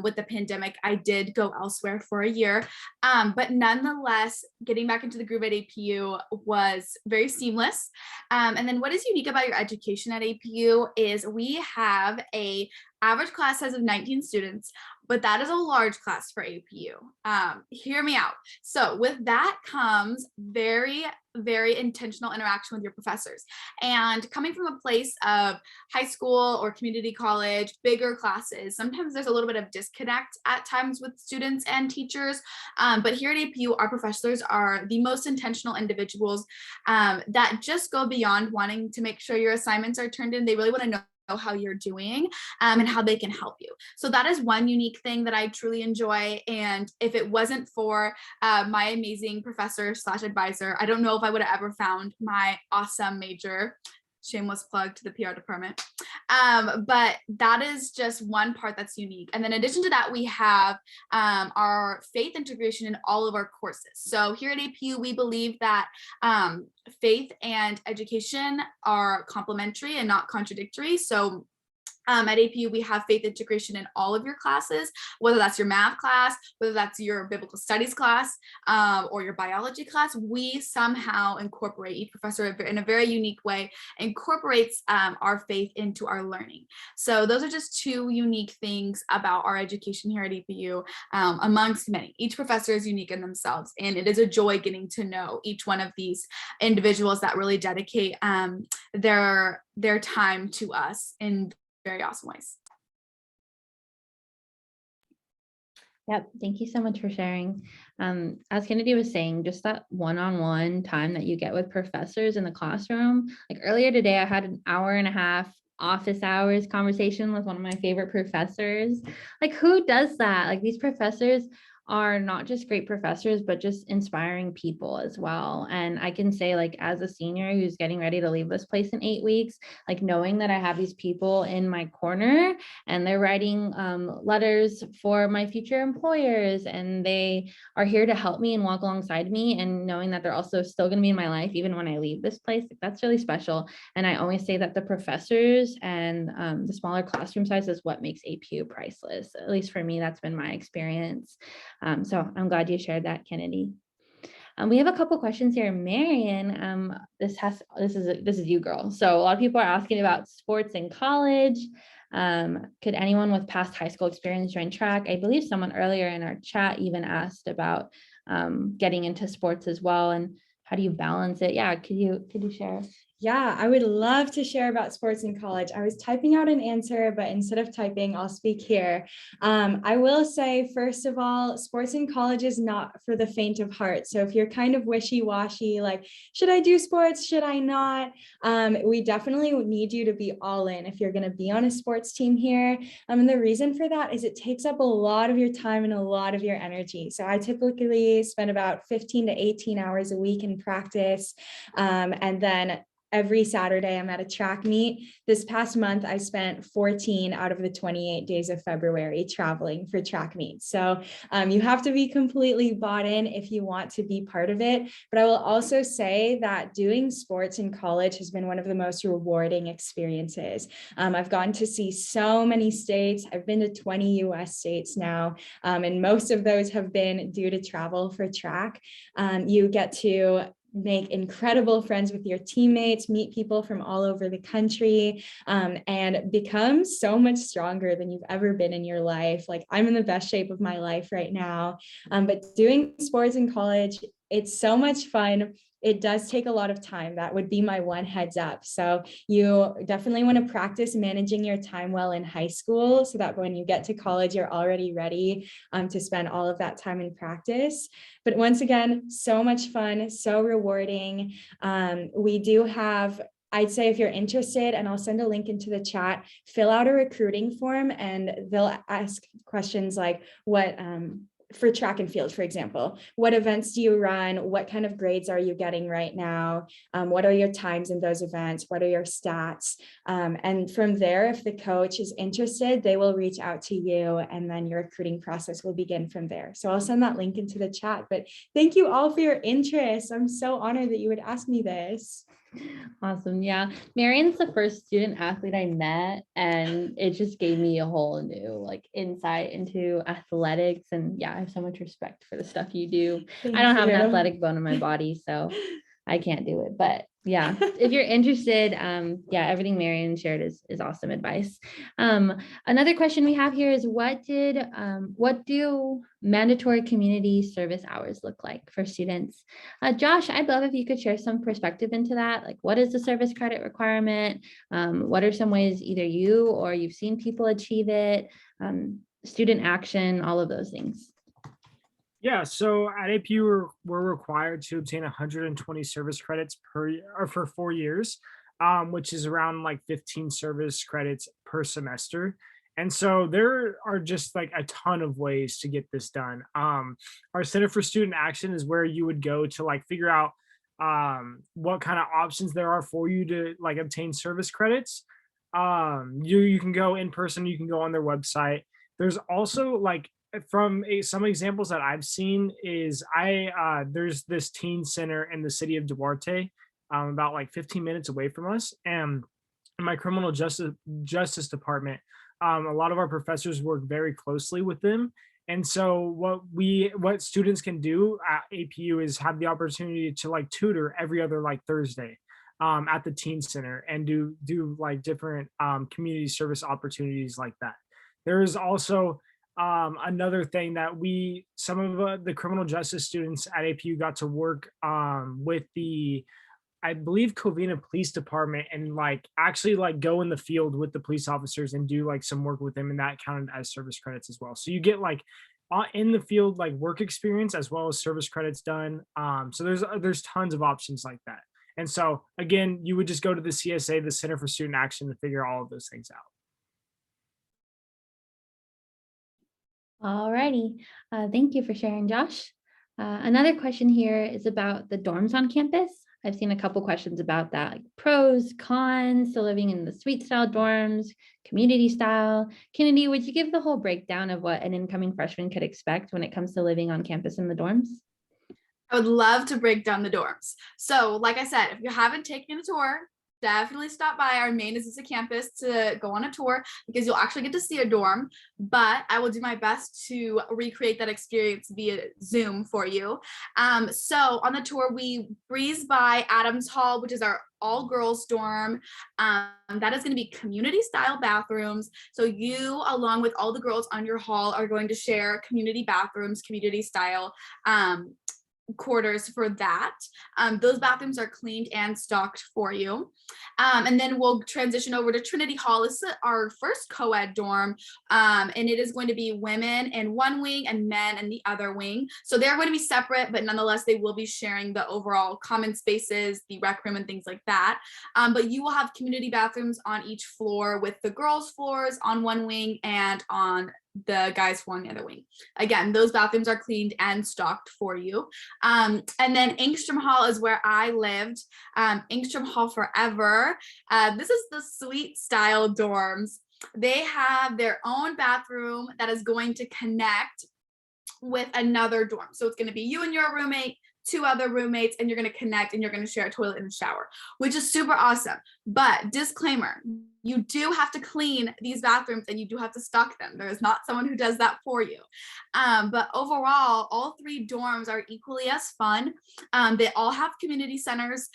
Speaker 9: with the pandemic, I did go elsewhere for a year. But nonetheless, getting back into the groove at APU was very seamless. And then what is unique about your education at APU is we have a average class size of 19 students, but that is a large class for APU. Hear me out. So with that comes very intentional interaction with your professors. And coming from a place of high school or community college, bigger classes, sometimes there's a little bit of disconnect at times with students and teachers. But here at APU, our professors are the most intentional individuals that just go beyond wanting to make sure your assignments are turned in. They really want to know how you're doing and how they can help you. So that is one unique thing that I truly enjoy. And if it wasn't for my amazing professor / advisor, I don't know if I would have ever found my awesome major. Shameless plug to the PR department. But that is just one part that's unique. And then in addition to that, we have our faith integration in all of our courses. So here at APU, we believe that faith and education are complementary and not contradictory. So at APU, we have faith integration in all of your classes, whether that's your math class, whether that's your biblical studies class, or your biology class. We somehow incorporate, each professor in a very unique way incorporates our faith into our learning. So those are just two unique things about our education here at APU, amongst many. Each professor is unique in themselves, and it is a joy getting to know each one of these individuals that really dedicate their time to us in very awesome ways.
Speaker 1: Yep. Thank you so much for sharing. As Kennedy was saying, just that one-on-one time that you get with professors in the classroom. Like earlier today, I had an hour and a half office hours conversation with one of my favorite professors. Like, who does that? Like, these professors are not just great professors, but just inspiring people as well. And I can say, like, as a senior who's getting ready to leave this place in 8 weeks, like knowing that I have these people in my corner and they're writing letters for my future employers, and they are here to help me and walk alongside me, and knowing that they're also still going to be in my life even when I leave this place, like, that's really special. And I always say that the professors and the smaller classroom size is what makes APU priceless. At least for me, that's been my experience. So I'm glad you shared that, Kennedy. We have a couple questions here. Marion, this is you, girl. So a lot of people are asking about sports in college. Could anyone with past high school experience join track? I believe someone earlier in our chat even asked about getting into sports as well, and how do you balance it? Yeah, could you share?
Speaker 6: Yeah, I would love to share about sports in college. I was typing out an answer, but instead of typing, I'll speak here. I will say, first of all, sports in college is not for the faint of heart. So if you're kind of wishy-washy, like, should I do sports? Should I not? We definitely need you to be all in if you're going to be on a sports team here. And the reason for that is it takes up a lot of your time and a lot of your energy. So I typically spend about 15 to 18 hours a week in practice. And then every Saturday, I'm at a track meet. This past month, I spent 14 out of the 28 days of February traveling for track meets. So you have to be completely bought in if you want to be part of it. But I will also say that doing sports in college has been one of the most rewarding experiences. I've gotten to see so many states. I've been to 20 US states now, and most of those have been due to travel for track. You get to make incredible friends with your teammates, meet people from all over the country, and become so much stronger than you've ever been in your life. Like, I'm in the best shape of my life right now. But doing sports in college, it's so much fun. It does take a lot of time. That would be my one heads up. So you definitely want to practice managing your time well in high school so that when you get to college, you're already ready to spend all of that time in practice. But once again, so much fun, so rewarding. We do have, I'd say, if you're interested, and I'll send a link into the chat, fill out a recruiting form and they'll ask questions like what, for track and field, for example, what events do you run? What kind of grades are you getting right now? What are your times in those events? What are your stats? And from there, if the coach is interested, they will reach out to you and then your recruiting process will begin from there. So I'll send that link into the chat, but thank you all for your interest. I'm so honored that you would ask me this.
Speaker 1: Awesome. Yeah. Marion's the first student athlete I met, and it just gave me a whole new like insight into athletics. And yeah, I have so much respect for the stuff you do. I don't have an athletic bone in my body, so I can't do it. But yeah, if you're interested, yeah, everything Marion shared is awesome advice. Another question we have here is what do mandatory community service hours look like for students? Josh, I'd love if you could share some perspective into that. Like, what is the service credit requirement? What are some ways either you or you've seen people achieve it? Student action, all of those things.
Speaker 5: Yeah, so at APU, we're required to obtain 120 service credits per year, or for 4 years, which is around like 15 service credits per semester. And so there are just like a ton of ways to get this done. Our Center for Student Action is where you would go to like figure out what kind of options there are for you to like obtain service credits. You can go in person, you can go on their website. There's also like some examples that I've seen is there's this teen center in the city of Duarte, about like 15 minutes away from us, and in my criminal justice department, a lot of our professors work very closely with them. And so what students can do at APU is have the opportunity to like tutor every other like Thursday at the teen center and do like different community service opportunities like that. There is also another thing that some of the criminal justice students at APU got to work with the, I believe, Covina Police Department, and like actually like go in the field with the police officers and do like some work with them, and that counted as service credits as well. So you get like in the field like work experience as well as service credits done. So there's tons of options like that. And so again, you would just go to the CSA, the Center for Student Action, to figure all of those things out.
Speaker 1: All righty. Thank you for sharing, Josh. Another question here is about the dorms on campus. I've seen a couple questions about that, like pros, cons to living in the suite style dorms, community style. Kennedy, would you give the whole breakdown of what an incoming freshman could expect when it comes to living on campus in the dorms?
Speaker 9: I would love to break down the dorms. So like I said, if you haven't taken a tour, definitely stop by our main Azusa campus to go on a tour, because you'll actually get to see a dorm, but I will do my best to recreate that experience via Zoom for you. So on the tour, we breeze by Adams Hall, which is our all girls dorm. That is going to be community style bathrooms. So you, along with all the girls on your hall, are going to share community bathrooms, community style quarters for that. Those bathrooms are cleaned and stocked for you. And then we'll transition over to Trinity Hall. This is our first co-ed dorm, and it is going to be women in one wing and men in the other wing. So they're going to be separate, but nonetheless, they will be sharing the overall common spaces, the rec room and things like that. But you will have community bathrooms on each floor, with the girls' floors on one wing and on the guys floor on the other wing. Again, those bathrooms are cleaned and stocked for you. And then Angstrom Hall is where I lived. Angstrom Hall forever. This is the suite style dorms. They have their own bathroom that is going to connect with another dorm. So it's going to be you and your roommate, 2 other roommates, and you're going to connect and you're going to share a toilet and a shower, which is super awesome. But disclaimer, you do have to clean these bathrooms and you do have to stock them. There is not someone who does that for you. But overall, all 3 dorms are equally as fun. They all have community centers,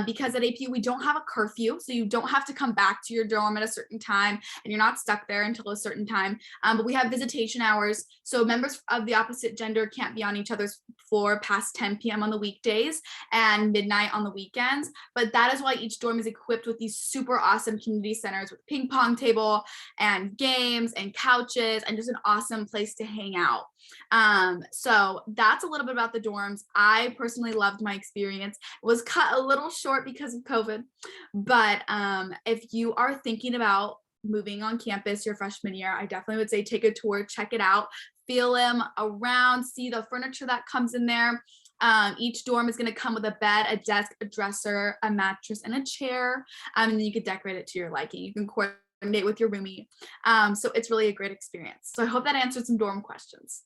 Speaker 9: because at APU, we don't have a curfew. So you don't have to come back to your dorm at a certain time and you're not stuck there until a certain time. But we have visitation hours. So members of the opposite gender can't be on each other's floor past 10 p.m. on the weekdays and midnight on the weekends. But that is why each dorm is equipped with these super awesome community centers with ping pong table and games and couches and just an awesome place to hang out. So that's a little bit about the dorms. I personally loved my experience. It was cut a little short because of COVID, but if you are thinking about moving on campus your freshman year, I definitely would say take a tour, check it out, feel them around, see the furniture that comes in there. Each dorm is going to come with a bed, a desk, a dresser, a mattress, and a chair. And then you could decorate it to your liking. You can coordinate with your roomie. So it's really a great experience. So I hope that answered some dorm questions.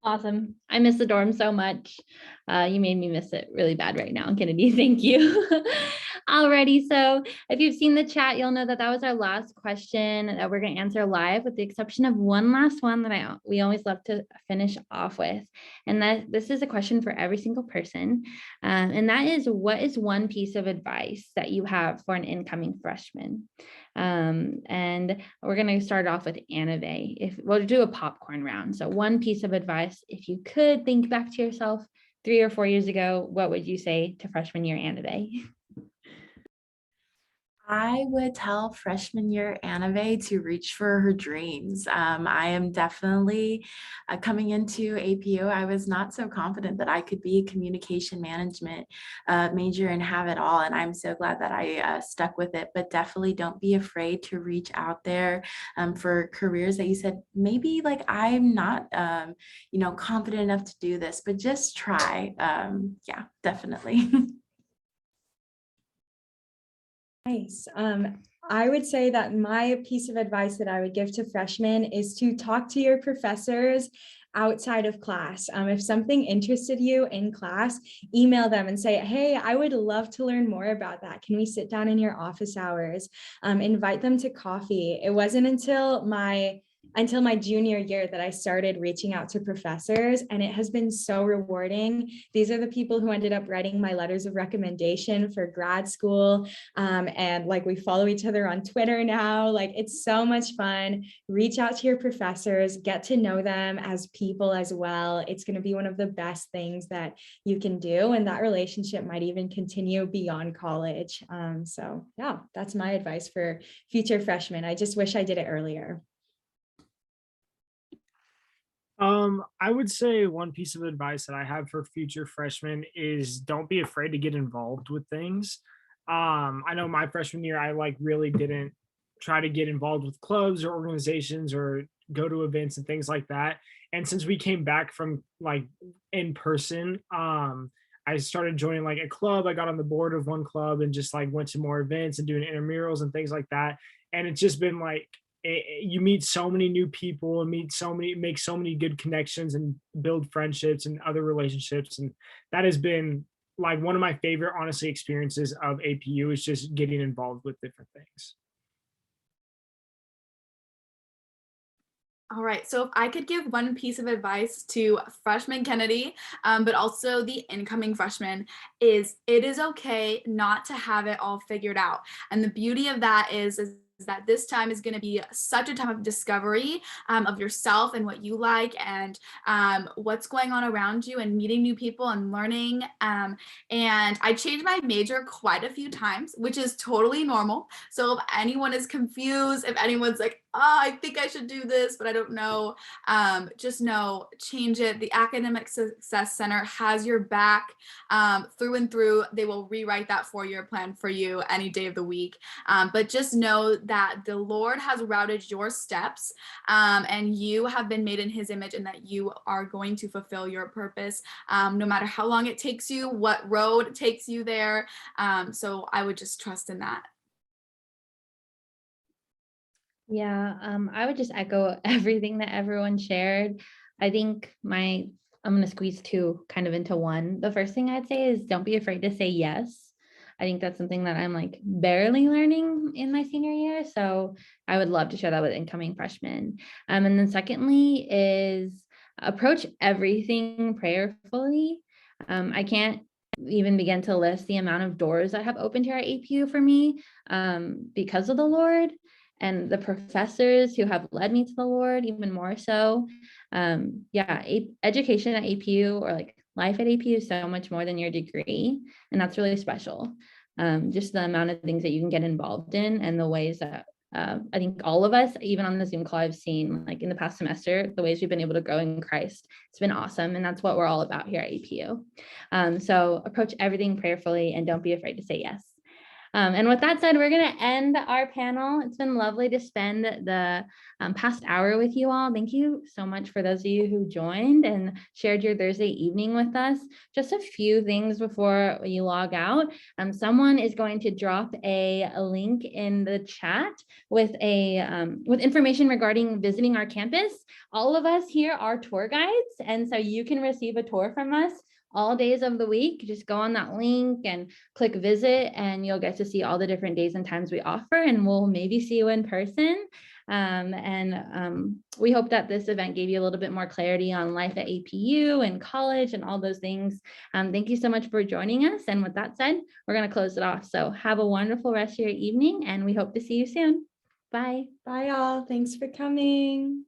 Speaker 1: Awesome. I miss the dorm so much. You made me miss it really bad right now, Kennedy. Thank you. Alrighty. So if you've seen the chat, you'll know that that was our last question that we're going to answer live, with the exception of one last one that we always love to finish off with. And this is a question for every single person. And that is, what is one piece of advice that you have for an incoming freshman? And we're going to start off with Annabelle. If we'll do a popcorn round. So one piece of advice, if you could think back to yourself 3 or 4 years ago, what would you say to freshman year Annabelle?
Speaker 3: I would tell freshman year Annabelle to reach for her dreams. I am definitely coming into APU. I was not so confident that I could be a communication management major and have it all. And I'm so glad that I stuck with it, but definitely don't be afraid to reach out there for careers that you said, maybe like I'm not, confident enough to do this, but just try. Yeah, definitely.
Speaker 6: Nice. I would say that my piece of advice that I would give to freshmen is to talk to your professors outside of class. If something interested you in class, email them and say, hey, I would love to learn more about that. Can we sit down in your office hours? Invite them to coffee. It wasn't until my junior year that I started reaching out to professors, and it has been so rewarding. These are the people who ended up writing my letters of recommendation for grad school. And like, we follow each other on Twitter now. Like, it's so much fun. Reach out to your professors, get to know them as people as well. It's going to be one of the best things that you can do. And that relationship might even continue beyond college. So yeah, that's my advice for future freshmen. I just wish I did it earlier.
Speaker 5: I would say one piece of advice that I have for future freshmen is don't be afraid to get involved with things. I know my freshman year, I really didn't try to get involved with clubs or organizations or go to events and things like that. And since we came back from in person, I started joining a club. I got on the board of one club and just went to more events and doing intramurals and things like that. And it's just been you meet so many new people and make so many good connections and build friendships and other relationships. And that has been like one of my favorite, honestly, experiences of APU is just getting involved with different things.
Speaker 9: All right, so if I could give one piece of advice to freshman Kennedy, but also the incoming freshmen, is it is okay not to have it all figured out. And the beauty of that is that this time is going to be such a time of discovery of yourself and what you like and what's going on around you and meeting new people and learning. And I changed my major quite a few times, which is totally normal. So if anyone is confused, if anyone's like, oh, I think I should do this, but I don't know, just know, change it. The Academic Success Center has your back through and through. They will rewrite that 4-year plan for you any day of the week. But just know that the Lord has routed your steps and you have been made in his image and that you are going to fulfill your purpose no matter how long it takes you, what road takes you there. So I would just trust in that.
Speaker 1: Yeah, I would just echo everything that everyone shared. I think I'm going to squeeze two kind of into one. The first thing I'd say is don't be afraid to say yes. I think that's something that I'm like barely learning in my senior year. So I would love to share that with incoming freshmen. And then secondly is approach everything prayerfully. I can't even begin to list the amount of doors that have opened here at APU for me because of the Lord. And the professors who have led me to the Lord, even more so. Education at APU or like life at APU is so much more than your degree. And that's really special. Just the amount of things that you can get involved in and the ways that I think all of us, even on the Zoom call I've seen like in the past semester, the ways we've been able to grow in Christ, it's been awesome. And that's what we're all about here at APU. So approach everything prayerfully and don't be afraid to say yes. And with that said, we're going to end our panel. It's been lovely to spend the past hour with you all. Thank you so much for those of you who joined and shared your Thursday evening with us. Just a few things before you log out. Someone is going to drop a link in the chat with with information regarding visiting our campus. All of us here are tour guides, and so you can receive a tour from us all days of the week. Just go on that link and click visit and you'll get to see all the different days and times we offer, and we'll maybe see you in person. We hope that this event gave you a little bit more clarity on life at APU and college and all those things. Thank you so much for joining us. And with that said, we're going to close it off. So have a wonderful rest of your evening and we hope to see you soon. Bye.
Speaker 6: Bye all. Thanks for coming.